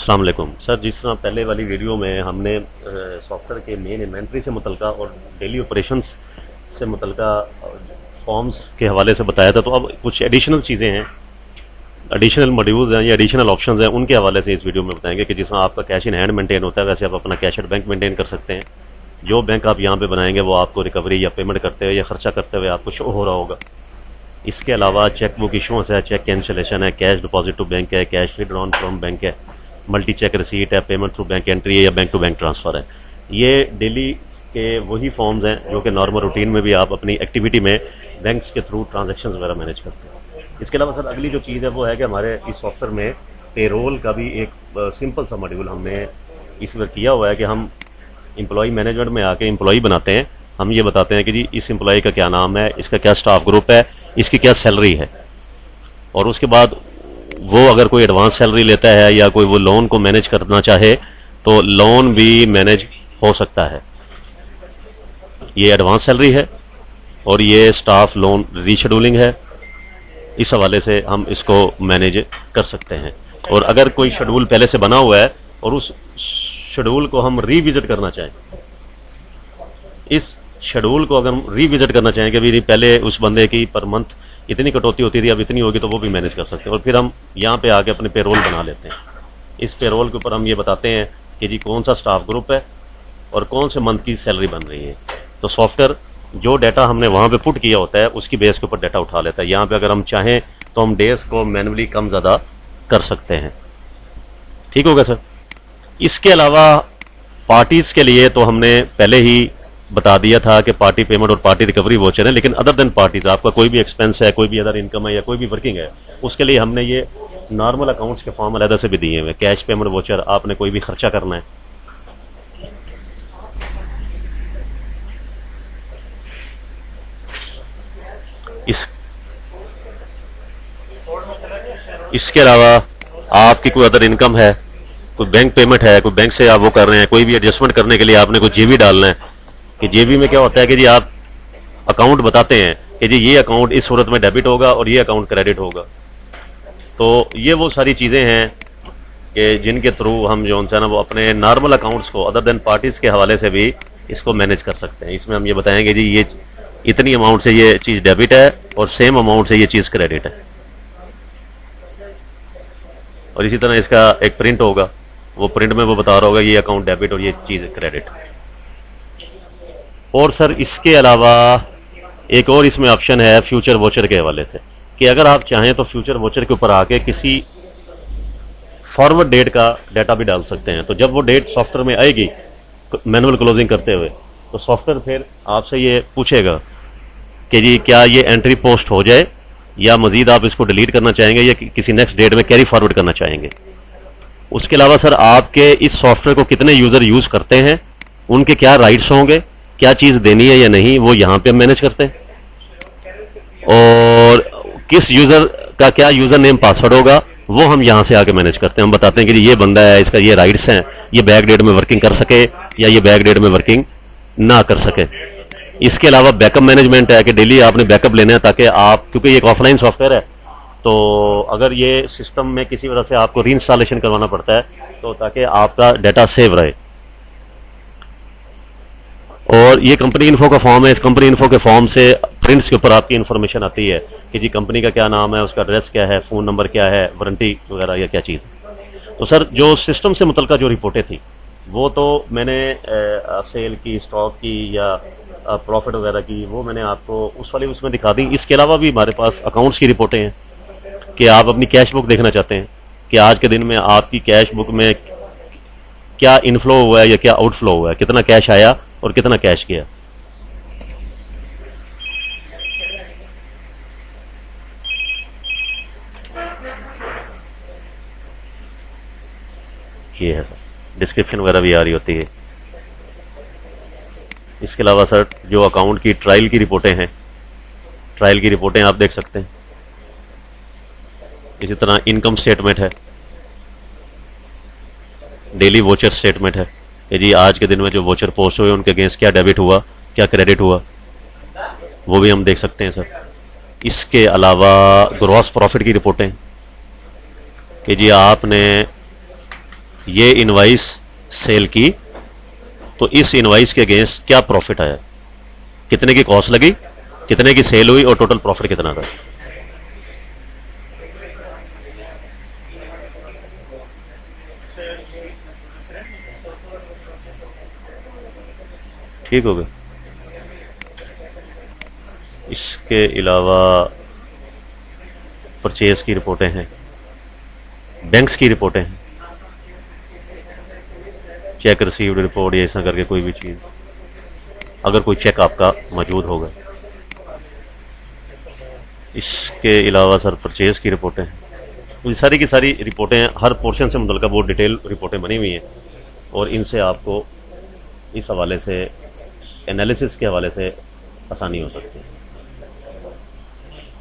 अस्सलाम वालेकुम सर। जिस तरह पहले वाली वीडियो में हमने सॉफ्टवेयर के मेन इन्वेंट्री से मुतल्लिका और डेली ऑपरेशंस से मुतल्लिका फॉर्म्स के हवाले से बताया था, तो अब कुछ एडिशनल चीज़ें हैं, एडिशनल मॉड्यूल्स हैं या एडिशनल ऑप्शंस हैं, उनके हवाले से इस वीडियो में बताएंगे कि जिस तरह आपका कैश इन हैंड मेंटेन होता है वैसे आप अपना कैश एट बैंक मेंटेन कर सकते हैं। जो बैंक आप यहाँ पे बनाएंगे वो आपको रिकवरी या पेमेंट करते हुए या खर्चा करते हुए आपको शो हो रहा होगा। इसके अलावा चेक बुक इशूंस है, चेक कैंसिलेशन है, कैश डिपॉजिट टू बैंक है, कैश विड्रॉन फ्रॉम बैंक है, मल्टी चेक रिसीट है, पेमेंट थ्रू बैंक एंट्री है या बैंक टू बैंक ट्रांसफर है। ये डेली के वही फॉर्म्स हैं जो कि नॉर्मल रूटीन में भी आप अपनी एक्टिविटी में बैंक्स के थ्रू ट्रांजेक्शन वगैरह मैनेज करते हैं। इसके अलावा सर अगली जो चीज़ है वो है कि हमारे इस सॉफ्टवेयर में पेरोल का भी एक सिंपल सा मॉड्यूल हमने इसमें किया हुआ है कि हम एम्प्लॉय मैनेजमेंट में आके एम्प्लॉय बनाते हैं। हम ये बताते हैं कि जी इस एम्प्लॉय का क्या नाम है, इसका क्या स्टाफ ग्रुप है, इसकी क्या सैलरी है, और उसके बाद वो अगर कोई एडवांस सैलरी लेता है या कोई वो लोन को मैनेज करना चाहे तो लोन भी मैनेज हो सकता है। ये एडवांस सैलरी है और ये स्टाफ लोन रीशेड्यूलिंग है। इस हवाले से हम इसको मैनेज कर सकते हैं। और अगर कोई शेड्यूल पहले से बना हुआ है और उस शेड्यूल को हम रीविजिट करना चाहें, इस शेड्यूल को अगर हम रीविजिट करना चाहें कि भी पहले उस बंदे की पर मंथ इतनी कटौती होती थी अब इतनी होगी, तो वो भी मैनेज कर सकते हैं। और फिर हम यहाँ पे आके अपने पेरोल बना लेते हैं। इस पेरोल के ऊपर हम ये बताते हैं कि जी कौन सा स्टाफ ग्रुप है और कौन से मंथ की सैलरी बन रही है। तो सॉफ्टवेयर जो डाटा हमने वहां पे पुट किया होता है उसकी बेस के ऊपर डाटा उठा लेता है। यहाँ पे अगर हम चाहें तो हम डेज को मैनुअली कम ज्यादा कर सकते हैं। ठीक होगा सर। इसके अलावा पार्टीज के लिए तो हमने पहले ही बता दिया था कि पार्टी पेमेंट और पार्टी रिकवरी वोचर है, लेकिन अदर देन पार्टीज आपका कोई भी एक्सपेंस है, कोई भी अदर इनकम है या कोई भी वर्किंग है, उसके लिए हमने ये नॉर्मल अकाउंट्स के फॉर्म अलग से भी दिए हुए। कैश पेमेंट वोचर, आपने कोई भी खर्चा करना है, इसके अलावा आपकी कोई अदर इनकम है, कोई बैंक पेमेंट है, कोई बैंक से आप वो कर रहे हैं, कोई भी एडजस्टमेंट करने के लिए आपने कोई जेबी डालना है कि जेबी में क्या होता है कि जी आप अकाउंट बताते हैं कि जी ये अकाउंट इस सूरत में डेबिट होगा और ये अकाउंट क्रेडिट होगा। तो ये वो सारी चीजें हैं कि जिनके थ्रू हम जो है ना वो अपने नॉर्मल अकाउंट्स को अदर देन पार्टीज के हवाले से भी इसको मैनेज कर सकते हैं। इसमें हम ये बताएंगे जी ये इतनी अमाउंट से ये चीज डेबिट है और सेम अमाउंट से ये चीज क्रेडिट है, और इसी तरह इसका एक प्रिंट होगा, वो प्रिंट में वो बता रहा होगा ये अकाउंट डेबिट और ये चीज क्रेडिट। और सर इसके अलावा एक और इसमें ऑप्शन है फ्यूचर वोचर के हवाले से कि अगर आप चाहें तो फ्यूचर वोचर के ऊपर आके किसी फॉरवर्ड डेट का डाटा भी डाल सकते हैं। तो जब वो डेट सॉफ्टवेयर में आएगी मैनुअल क्लोजिंग करते हुए, तो सॉफ्टवेयर फिर आपसे ये पूछेगा कि जी क्या ये एंट्री पोस्ट हो जाए या मजीद आप इसको डिलीट करना चाहेंगे या किसी नेक्स्ट डेट में कैरी फॉरवर्ड करना चाहेंगे। उसके अलावा सर आपके इस सॉफ्टवेयर को कितने यूजर यूज करते हैं, उनके क्या राइट्स होंगे, क्या चीज देनी है या नहीं, वो यहां पे मैनेज करते हैं। और किस यूजर का क्या यूजर नेम पासवर्ड होगा वो हम यहां से आके मैनेज करते हैं। हम बताते हैं कि ये बंदा है, इसका ये राइट्स हैं, ये बैक डेट में वर्किंग कर सके या ये बैक डेट में वर्किंग ना कर सके। इसके अलावा बैकअप मैनेजमेंट है कि डेली आपने बैकअप लेना है ताकि आप, क्योंकि ये एक ऑफलाइन सॉफ्टवेयर है, तो अगर ये सिस्टम में किसी वजह से आपको रीइंस्टॉलेशन करवाना पड़ता है तो ताकि आपका डाटा सेव रहे। और ये कंपनी इन्फो का फॉर्म है। इस कंपनी इन्फो के फॉर्म से प्रिंट्स के ऊपर आपकी इन्फॉर्मेशन आती है कि जी कंपनी का क्या नाम है, उसका एड्रेस क्या है, फोन नंबर क्या है, वारंटी वगैरह या क्या चीज। तो सर जो सिस्टम से मुतल्लिका जो रिपोर्टें थी वो तो मैंने सेल की, स्टॉक की या प्रॉफिट वगैरह की, वो मैंने आपको उस वाली उसमें दिखा दी। इसके अलावा भी हमारे पास अकाउंट्स की रिपोर्टें हैं कि आप अपनी कैश बुक देखना चाहते हैं कि आज के दिन में आपकी कैश बुक में क्या इनफ्लो हुआ है या क्या आउटफ्लो हुआ है, कितना कैश आया और कितना कैश गया। ये है सर, डिस्क्रिप्शन वगैरह भी आ रही होती है। इसके अलावा सर जो अकाउंट की ट्रायल की रिपोर्टें हैं, ट्रायल की रिपोर्टें आप देख सकते हैं। इसी तरह इनकम स्टेटमेंट है, डेली वोचर स्टेटमेंट है कि जी आज के दिन में जो वोचर पोस्ट हुए उनके अगेंस्ट क्या डेबिट हुआ, क्या क्रेडिट हुआ, वो भी हम देख सकते हैं सर। इसके अलावा ग्रॉस प्रॉफिट की रिपोर्टें कि जी आपने ये इनवाइस सेल की, तो इस इनवाइस के अगेंस्ट क्या प्रॉफिट आया, कितने की कॉस्ट लगी, कितने की सेल हुई और टोटल प्रॉफिट कितना था। ठीक हो गया। इसके अलावा परचेज की रिपोर्टें हैं, बैंक्स की रिपोर्टें हैं, चेक रिसीव्ड रिपोर्ट, ये ऐसा करके कोई भी चीज, अगर कोई चेक आपका मौजूद होगा। इसके अलावा सर परचेज की रिपोर्टें हैं, तो ये सारी की सारी रिपोर्टें हैं, हर पोर्शन से मुतल्लिका बहुत डिटेल रिपोर्टें बनी हुई हैं और इनसे आपको इस हवाले से एनालिसिस के हवाले से आसानी हो सकती है।